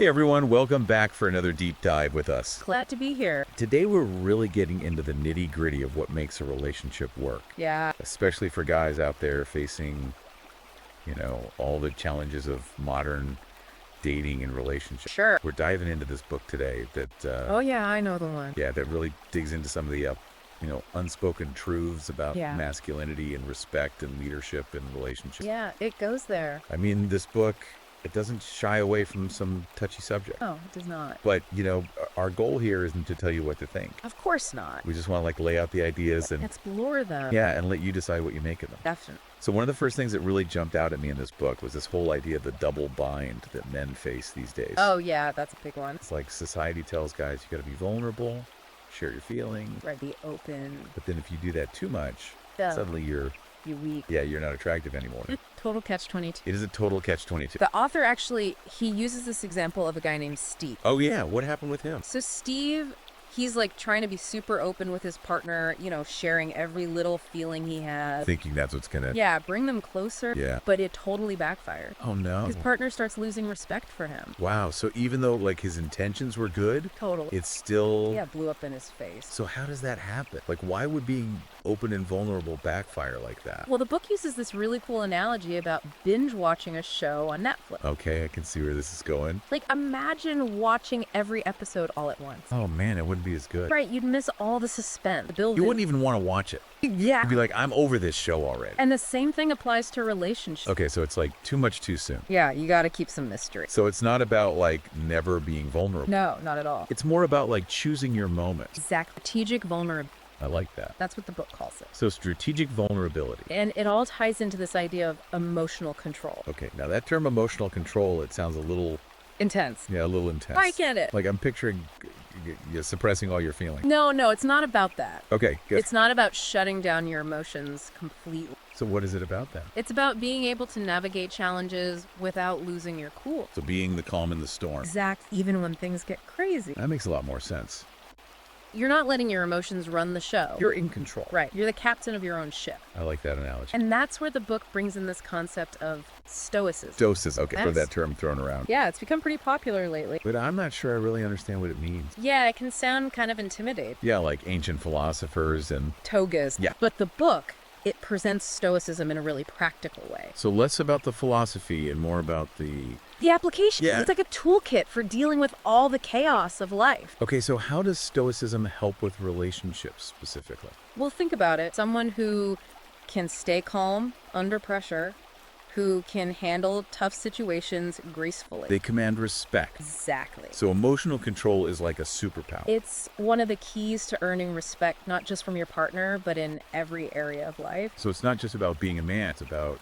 Hey everyone, welcome back for another deep dive with us. Glad to be here. Today we're really getting into the nitty-gritty of what makes a relationship work. Yeah. Especially for guys out there facing, all the challenges of modern dating and relationships. Sure. We're diving into this book today that Oh yeah, I know the one. that really digs into some of the unspoken truths about masculinity and respect and leadership and relationships. Yeah, it goes there. I mean, this book, it doesn't shy away from some touchy subject. No, it does not. But, our goal here isn't to tell you what to think. Of course not. We just want to lay out the ideas and explore them. yeah, and let you decide what you make of them. Definitely. So one of the first things that really jumped out at me in this book was this whole idea of the double bind that men face these days. Oh yeah, that's a big one. It's like society tells guys you got to be vulnerable, share your feelings. Right, be open. But then if you do that too much, Yeah. suddenly you're weak. Yeah, you're not attractive anymore. Total catch-22. It is a total catch-22. The author actually, he uses this example of a guy named Steve. Oh yeah, what happened with him? So Steve, he's like trying to be super open with his partner, sharing every little feeling he has. Thinking that's what's gonna Bring them closer. Yeah. But it totally backfired. Oh no. His partner starts losing respect for him. Wow, so even though like his intentions were good, Totally. it's still Blew up in his face. So how does that happen? Like, why would being open and vulnerable backfire like that? Well, the book uses this really cool analogy about binge watching a show on Netflix. Okay, I can see where this is going. Like, imagine watching every episode all at once. Oh man, it wouldn't be as good. Right, you'd miss all the suspense, the building. You wouldn't even want to watch it. Yeah. You'd be like, I'm over this show already. And the same thing applies to relationships. Okay, so it's like too much too soon. Yeah, you gotta keep some mystery. So it's not about like never being vulnerable. No, not at all. It's more about like choosing your moments. Exact. Strategic vulnerability. I like that. That's what the book calls it. So strategic vulnerability. And it all ties into this idea of emotional control. Okay, now that term emotional control, it sounds a little Intense. a little intense. I get it. Like I'm picturing you suppressing all your feelings. No, it's not about that. Okay, good. It's not about shutting down your emotions completely. So what is it about then? It's about being able to navigate challenges without losing your cool. So being the calm in the storm. Exact. Even when things get crazy. That makes a lot more sense. You're not letting your emotions run the show. You're in control. Right. You're the captain of your own ship. I like that analogy. And that's where the book brings in this concept of stoicism. Doses, okay, for That's- that term thrown around. Yeah, it's become pretty popular lately. But I'm not sure I really understand what it means. Yeah, it can sound kind of intimidating. Yeah, like ancient philosophers and... Togas. Yeah. But the book, it presents stoicism in a really practical way. So less about the philosophy and more about the... The application. Yeah. It's like a toolkit for dealing with all the chaos of life. Okay, so how does stoicism help with relationships specifically? Well, think about it. Someone who can stay calm under pressure, who can handle tough situations gracefully. They command respect. Exactly. So emotional control is like a superpower. It's one of the keys to earning respect, not just from your partner, but in every area of life. So it's not just about being a man, it's about...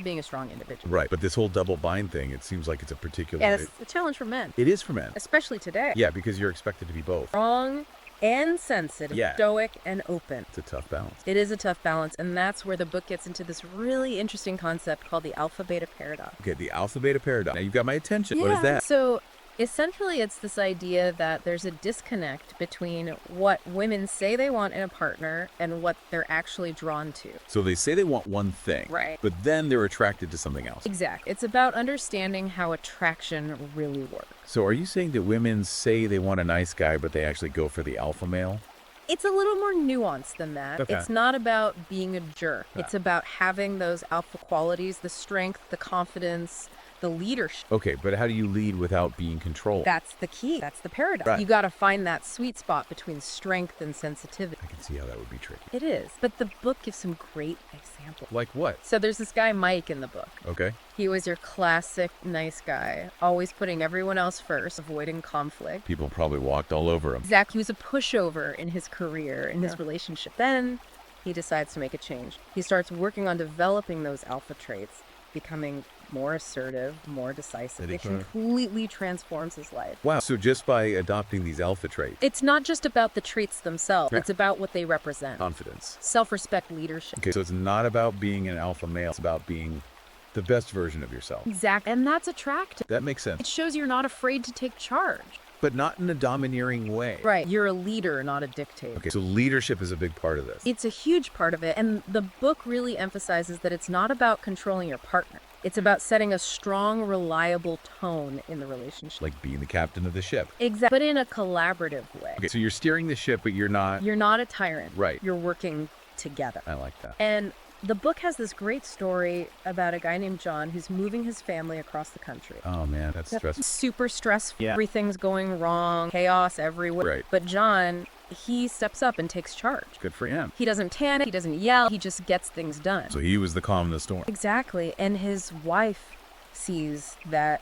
being a strong individual. Right, but this whole double bind thing, it seems like it's a particular... Yeah, it's a challenge for men, It is for men. especially today. Yeah, because you're expected to be both. Strong and sensitive, Yeah. stoic and open. It's a tough balance. It is a tough balance, and that's where the book gets into this really interesting concept called the alpha-beta paradox. Okay, the alpha-beta paradox. Now you've got my attention. What is that? So essentially, it's this idea that there's a disconnect between what women say they want in a partner and what they're actually drawn to. So they say they want one thing. Right. But then they're attracted to something else. Exactly. It's about understanding how attraction really works. So are you saying that women say they want a nice guy, but they actually go for the alpha male? It's a little more nuanced than that. Okay. It's not about being a jerk. Yeah. It's about having those alpha qualities, the strength, the confidence, the leadership. Okay, but how do you lead without being controlled? That's the key. That's the paradox. Right. You got to find that sweet spot between strength and sensitivity. I can see how that would be tricky. It is. But the book gives some great examples. Like what? So there's this guy, Mike, in the book. Okay. He was your classic nice guy, always putting everyone else first, avoiding conflict. People probably walked all over him. Zach, he was a pushover in his career, in his relationship. Then he decides to make a change. He starts working on developing those alpha traits, becoming more assertive, more decisive. It completely transforms his life. Wow, so just by adopting these alpha traits, It's not just about the traits themselves. Yeah. It's about what they represent. confidence. Self-respect, leadership. Okay, so it's not about being an alpha male, it's about being the best version of yourself. Exactly. And that's attractive. That makes sense. It shows you're not afraid to take charge. but not in a domineering way. Right. You're a leader, not a dictator. Okay, so leadership is a big part of this. It's a huge part of it. And the book really emphasizes that it's not about controlling your partner. It's about setting a strong, reliable tone in the relationship. Like being the captain of the ship. Exactly. But in a collaborative way. Okay, so you're steering the ship, but you're not... You're not a tyrant. Right. You're working together. I like that. And the book has this great story about a guy named John who's moving his family across the country. Oh, man, that's stressful. Super stressful. Yeah. Everything's going wrong. Chaos everywhere. Right. But John, he steps up and takes charge. Good for him. He doesn't panic. He doesn't yell. He just gets things done. So he was the calm in the storm. Exactly. And his wife sees that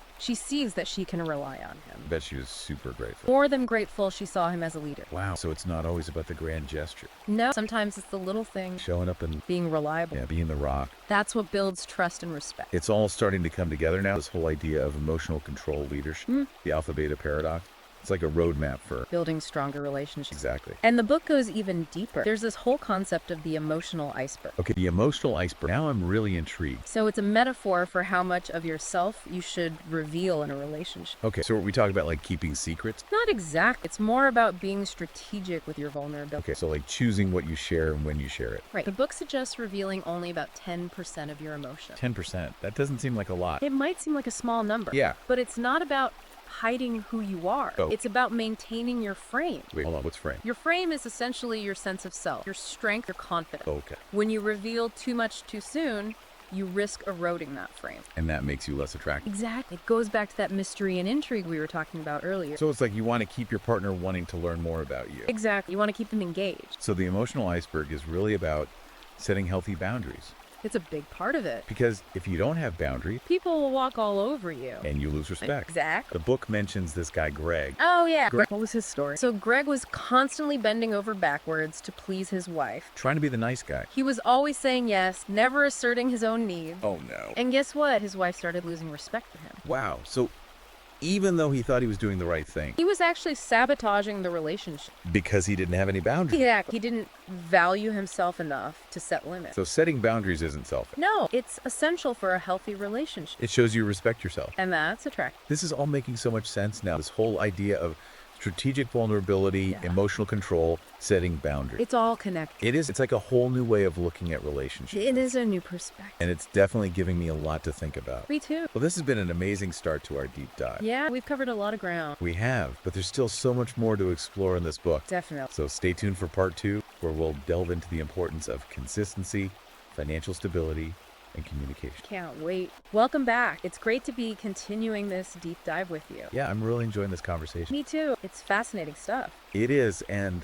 she can rely on him. I bet she was super grateful. More than grateful, she saw him as a leader. Wow. So it's not always about the grand gesture. No, sometimes it's the little things. Showing up and Being reliable. yeah, being the rock. That's what builds trust and respect. It's all starting to come together now. This whole idea of emotional control leadership, the alpha beta paradox. It's like a roadmap for Building stronger relationships. exactly. And the book goes even deeper. There's this whole concept of the emotional iceberg. Okay, the emotional iceberg. Now I'm really intrigued. So it's a metaphor for how much of yourself you should reveal in a relationship. Okay, so we talk about like keeping secrets. Not exact. It's more about being strategic with your vulnerability. Okay, so like choosing what you share and when you share it. Right. The book suggests revealing only about 10% of your emotion. 10%. That doesn't seem like a lot. It might seem like a small number. Yeah. But it's not about hiding who you are. Oh. It's about maintaining your frame. Wait, hold on. What's frame? Your frame is essentially your sense of self, your strength, your confidence. Okay. When you reveal too much too soon, you risk eroding that frame. And that makes you less attractive. Exactly. It goes back to that mystery and intrigue we were talking about earlier. So it's like you want to keep your partner wanting to learn more about you. Exactly. You want to keep them engaged. So the emotional iceberg is really about setting healthy boundaries. It's a big part of it. Because if you don't have boundaries, People will walk all over you. and you lose respect. Exactly. The book mentions this guy, Greg. Oh, yeah. Greg. What was his story? So Greg was constantly bending over backwards to please his wife. Trying to be the nice guy. He was always saying yes, never asserting his own needs. Oh, no. And guess what? His wife started losing respect for him. Wow. So even though he thought he was doing the right thing, He was actually sabotaging the relationship. because he didn't have any boundaries. Yeah, he didn't value himself enough to set limits. So setting boundaries isn't selfish. No, it's essential for a healthy relationship. It shows you respect yourself. And that's attractive. This is all making so much sense now. This whole idea of strategic vulnerability, Yeah. emotional control, setting boundaries. It's all connected. It is. It's like a whole new way of looking at relationships. It is a new perspective. And it's definitely giving me a lot to think about. Me too. Well, this has been an amazing start to our deep dive. Yeah, we've covered a lot of ground. We have, but there's still so much more to explore in this book. Definitely. So stay tuned for part 2, where we'll delve into the importance of consistency, financial stability, and communication. Can't wait. Welcome back. It's great to be continuing this deep dive with you. Yeah, I'm really enjoying this conversation. Me too. It's fascinating stuff. It is, and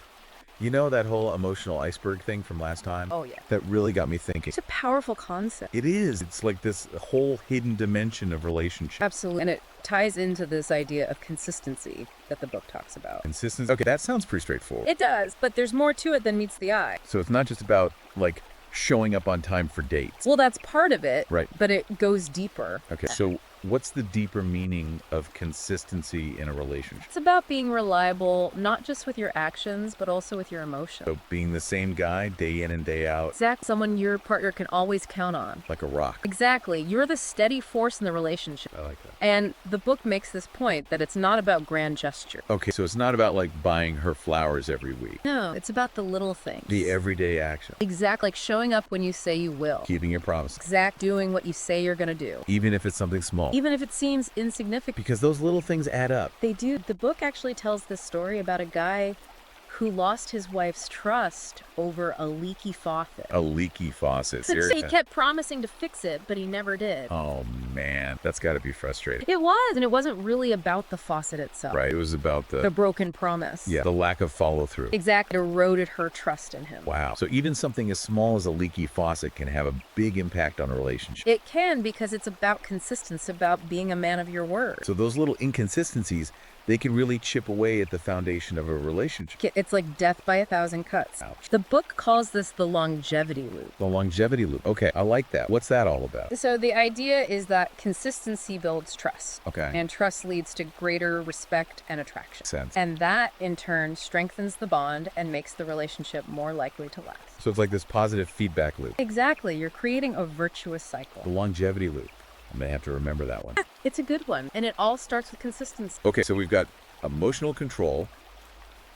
you know that whole emotional iceberg thing from last time? Oh, yeah. That really got me thinking. It's a powerful concept. It is. It's like this whole hidden dimension of relationship. Absolutely. And it ties into this idea of consistency that the book talks about. Consistency. Okay, that sounds pretty straightforward. It does, but there's more to it than meets the eye. So it's not just about, like, showing up on time for dates. Well, that's part of it, Right. but it goes deeper. Okay, so what's the deeper meaning of consistency in a relationship? It's about being reliable, not just with your actions, but also with your emotions. So being the same guy day in and day out, Exactly. Someone your partner can always count on. like a rock. Exactly. You're the steady force in the relationship. I like that. And the book makes this point that it's not about grand gesture. Okay, so it's not about like buying her flowers every week. No, it's about the little things. The everyday action. Exactly. Like showing up when you say you will. Keeping your promise. Exact doing what you say you're going to do. Even if it's something small. Even if it seems insignificant. Because those little things add up. They do. The book actually tells this story about a guy who lost his wife's trust over a leaky faucet. A leaky faucet. So he Seriously. kept promising to fix it, but he never did. Oh man, that's got to be frustrating. It was, and it wasn't really about the faucet itself. Right, it was about The broken promise. the lack of follow through. Exactly. It eroded her trust in him. Wow. So even something as small as a leaky faucet can have a big impact on a relationship. It can, because it's about consistency, about being a man of your word. So those little inconsistencies, they can really chip away at the foundation of a relationship. It's like death by 1,000 cuts. Ouch. The book calls this the longevity loop. The longevity loop. Okay, I like that. What's that all about? So the idea is that consistency builds trust. Okay. And trust leads to greater respect and attraction. Makes sense. And that, in turn, strengthens the bond and makes the relationship more likely to last. So it's like this positive feedback loop. Exactly. You're creating a virtuous The cycle. longevity loop. I may have to remember that one. It's a good one. And it all starts with consistency. Okay, so we've got emotional control,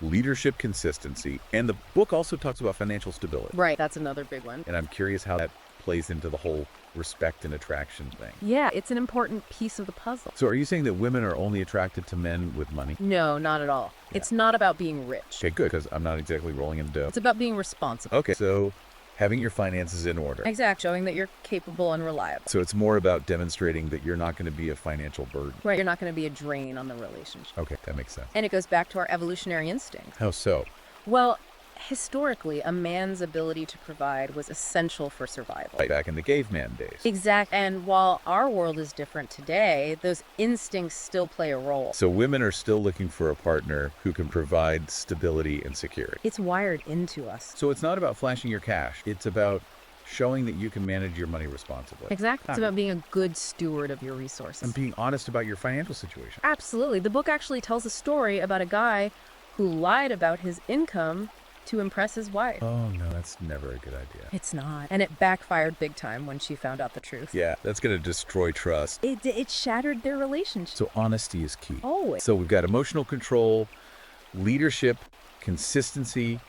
leadership consistency, and the book also talks about financial stability. Right, that's another big one. And I'm curious how that plays into the whole respect and attraction thing. Yeah, it's an important piece of the puzzle. So are you saying that women are only attracted to men with money? No, not at all. It's not about being rich. Okay, good, because I'm not exactly rolling in dough. It's about being responsible. Okay, so having your finances in order. Exactly, showing that you're capable and reliable. So it's more about demonstrating that you're not going to be a financial burden. Right, you're not going to be a drain on the relationship. Okay, that makes sense. And it goes back to our evolutionary instinct. How so? Well, historically, a man's ability to provide was essential for survival. Like back in the caveman days. Exactly. And while our world is different today, those instincts still play a role. So women are still looking for a partner who can provide stability and security. It's wired into us. So it's not about flashing your cash. It's about showing that you can manage your money responsibly. Exactly. It's about being a good steward of your resources. And being honest about your financial situation. Absolutely. The book actually tells a story about a guy who lied about his income to impress his wife. Oh, no, that's never a good idea. It's not. And it backfired big time when she found out the truth. Yeah, that's going to destroy trust. It shattered their relationship. So honesty is key. Always. So we've got emotional control, leadership, consistency,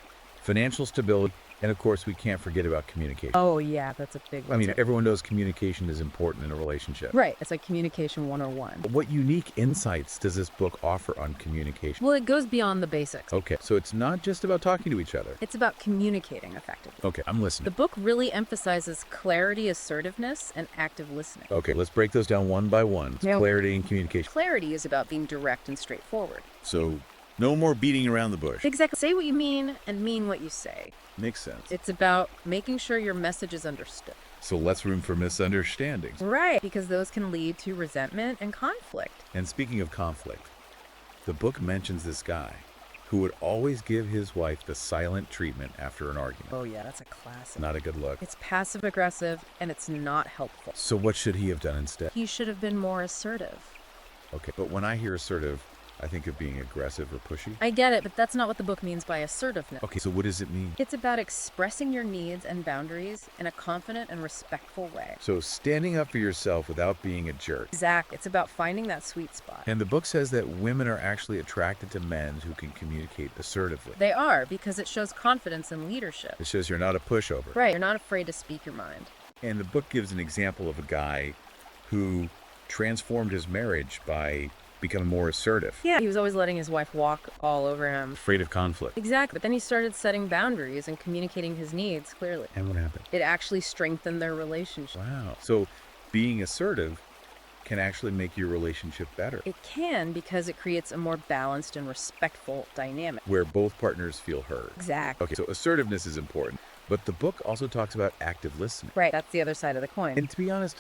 financial stability, and of course we can't forget about communication. Oh, yeah, that's a big one. I mean, too. everyone knows communication is important in a relationship. Right. It's like communication 101. What unique insights does this book offer on communication? Well, it goes beyond the basics. Okay, so it's not just about talking to each other. It's about communicating effectively. Okay, I'm The listening. book really emphasizes clarity, assertiveness, and active listening. Okay, let's break those down one by one. Yeah. Clarity and communication. Clarity is about being direct and straightforward. So no more beating around the bush. Exactly. Say what you mean and mean what you say. Makes sense. It's about making sure your message is understood. So less room for misunderstandings. Right. Because those can lead to resentment and conflict. And speaking of conflict, the book mentions this guy who would always give his wife the silent treatment after an argument. Oh, yeah, that's a classic. Not a good look. It's passive aggressive and it's not helpful. So what should he have done instead? He should have been more assertive. Okay, but when I hear assertive, I think of being aggressive or pushy. I get it, but that's not what the book means by assertiveness. Okay, so what does it mean? It's about expressing your needs and boundaries in a confident and respectful way. So standing up for yourself without being a jerk. Exactly. It's about finding that sweet spot. And the book says that women are actually attracted to men who can communicate assertively. They are, because it shows confidence and leadership. It shows you're not a pushover. Right. You're not afraid to speak your mind. And the book gives an example of a guy who transformed his marriage by becoming more assertive. Yeah. He was always letting his wife walk all over him. Afraid of conflict. Exactly. But then he started setting boundaries and communicating his needs clearly. And what happened? It actually strengthened their relationship. Wow. So being assertive can actually make your relationship better, It can, because it creates a more balanced and respectful dynamic. where both partners feel heard. Exactly. Okay, so assertiveness is important, but the book also talks about active listening. Right. That's the other side of the coin. And to be honest,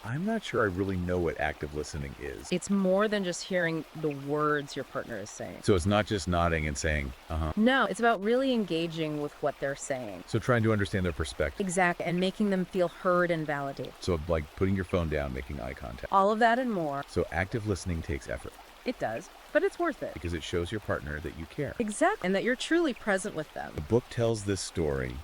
I'm not sure I really know what active listening is. It's more than just hearing the words your partner is saying. So it's not just nodding and saying, uh-huh. No, it's about really engaging with what they're saying. So trying to understand their perspective. Exactly. And making them feel heard and validated. So like putting your phone down, making eye contact. All of that and more. So active listening takes effort It does. But it's worth it. because it shows your partner that you care. Exactly. And that you're truly present with them. The book tells this story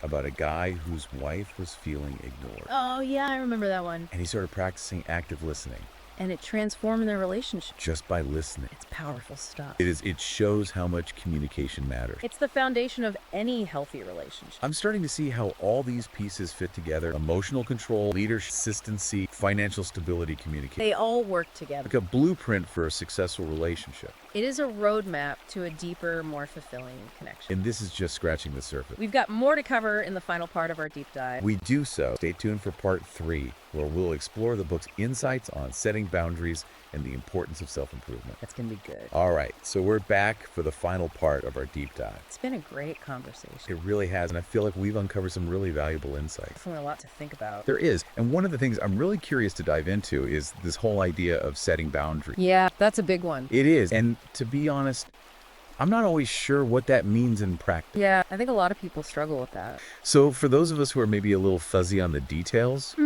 about a guy whose wife was feeling ignored. Oh, yeah, I remember that one. And he started practicing active listening And it transformed their relationship. just by listening. It's powerful stuff. It shows how much communication matters. It's the foundation of any healthy relationship. I'm starting to see how all these pieces fit together. Emotional control, leadership, consistency, financial stability, communication. They all work together. Like a blueprint for a successful relationship. It is a roadmap to a deeper, more fulfilling connection. And this is just scratching the surface. We've got more to cover in the final part of our deep dive. We do so. Stay tuned for part 3, where we'll explore the book's insights on setting boundaries and the importance of self-improvement. That's going to be good. All right, so we're back for the final part of our deep dive. It's been a great conversation. It really has, and I feel like we've uncovered some really valuable insights. Definitely a lot to think about. There is, and one of the things I'm really curious to dive into is this whole idea of setting boundaries. Yeah, that's a big one. It is, and to be honest, I'm not always sure what that means in practice. Yeah, I think a lot of people struggle with that. So for those of us who are maybe a little fuzzy on the details,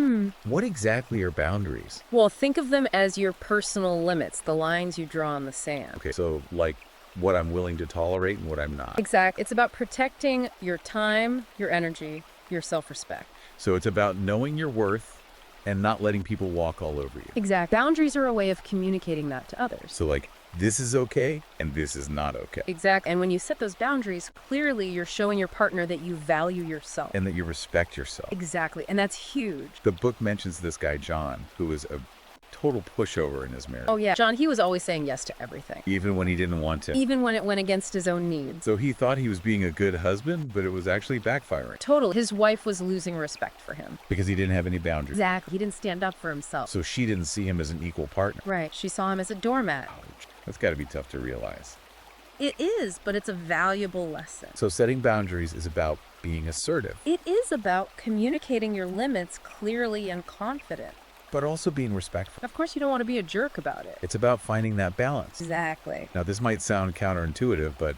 what exactly are boundaries? Well, think of them as your personal limits, the lines you draw in the sand. Okay, so like what I'm willing to tolerate and what I'm not. Exactly. It's about protecting your time, your energy, your self-respect. So it's about knowing your worth and not letting people walk all over you. Exact. Boundaries are a way of communicating that to others. So like, this is okay and this is not okay. Exactly. And when you set those boundaries, clearly you're showing your partner that you value yourself. And that you respect yourself. Exactly. And that's huge. The book mentions this guy, John, who was a total pushover in his marriage. Oh, yeah. John, he was always saying yes to everything. Even when he didn't want to. Even when it went against his own needs. So he thought he was being a good husband, but it was actually backfiring. Total. His wife was losing respect for him. Because he didn't have any boundaries. Exactly. He didn't stand up for himself. So she didn't see him as an equal partner. Right. She saw him as a doormat. Ouch. That's got to be tough to realize. It is, but it's a valuable lesson. So setting boundaries is about being assertive. It is about communicating your limits clearly and confident. But also being respectful. Of course, you don't want to be a jerk about it. It's about finding that balance. Exactly. Now, this might sound counterintuitive, but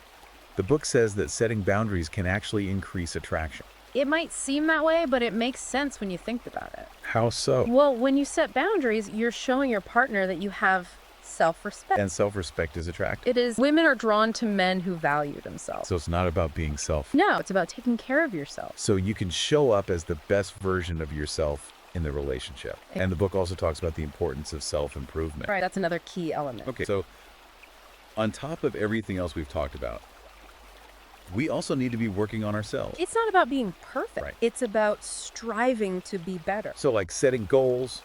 the book says that setting boundaries can actually increase attraction. It might seem that way, but it makes sense when you think about it. How so? Well, when you set boundaries, you're showing your partner that you have self-respect. And self-respect is attractive. It is. Women are drawn to men who value themselves. So it's not about being self. No, it's about taking care of yourself. So you can show up as the best version of yourself in the relationship. And the book also talks about the importance of self-improvement. Right, that's another key element. Okay, so on top of everything else we've talked about, we also need to be working on ourselves. It's not about being perfect. Right. It's about striving to be better. So like setting goals,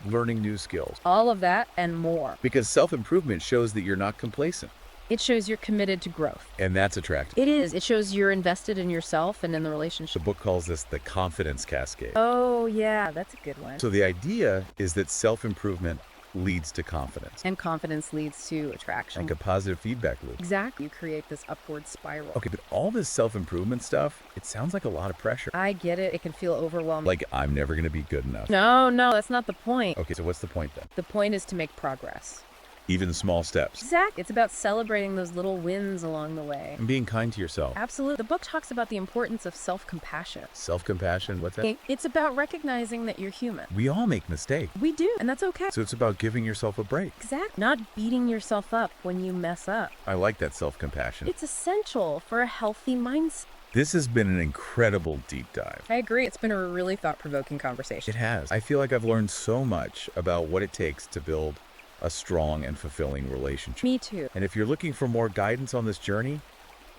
learning new skills. All of that and more. Because self-improvement shows that you're not complacent. It shows you're committed to growth. And that's attractive. It is. It shows you're invested in yourself and in the The relationship. book calls this the confidence cascade. Oh, yeah, that's a good one. So the idea is that self-improvement leads to confidence. And confidence leads to attraction. Like a positive feedback loop. Exactly. You create this upward spiral. Okay, but all this self-improvement stuff, it sounds like a lot of pressure. I get it. It can feel overwhelming. Like, I'm never going to be good enough. No, that's not the point. Okay, so what's the point then? The point is to make progress. Even small steps. Exactly. It's about celebrating those little wins along the way. And being kind to yourself. Absolutely. The book talks about the importance of self-compassion. Self-compassion, what's that? It's about recognizing that you're human. We all make mistakes. We do, and that's okay. So it's about giving yourself a break. Exactly. Not beating yourself up when you mess up. I like that self-compassion. It's essential for a healthy mindset. This has been an incredible deep dive. I agree. It's been a really thought-provoking conversation. It has. I feel like I've learned so much about what it takes to build a strong and fulfilling relationship. Me too. And if you're looking for more guidance on this journey,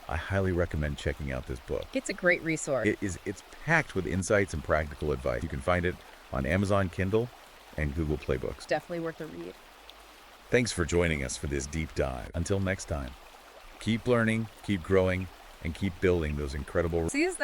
I highly recommend checking out this book. It's a great resource. It's packed with insights and practical advice. You can find it on Amazon Kindle and Google Play Books. Definitely worth a read. Thanks for joining us for this deep dive. Until next time, keep learning, keep growing, and keep building those incredible See you then.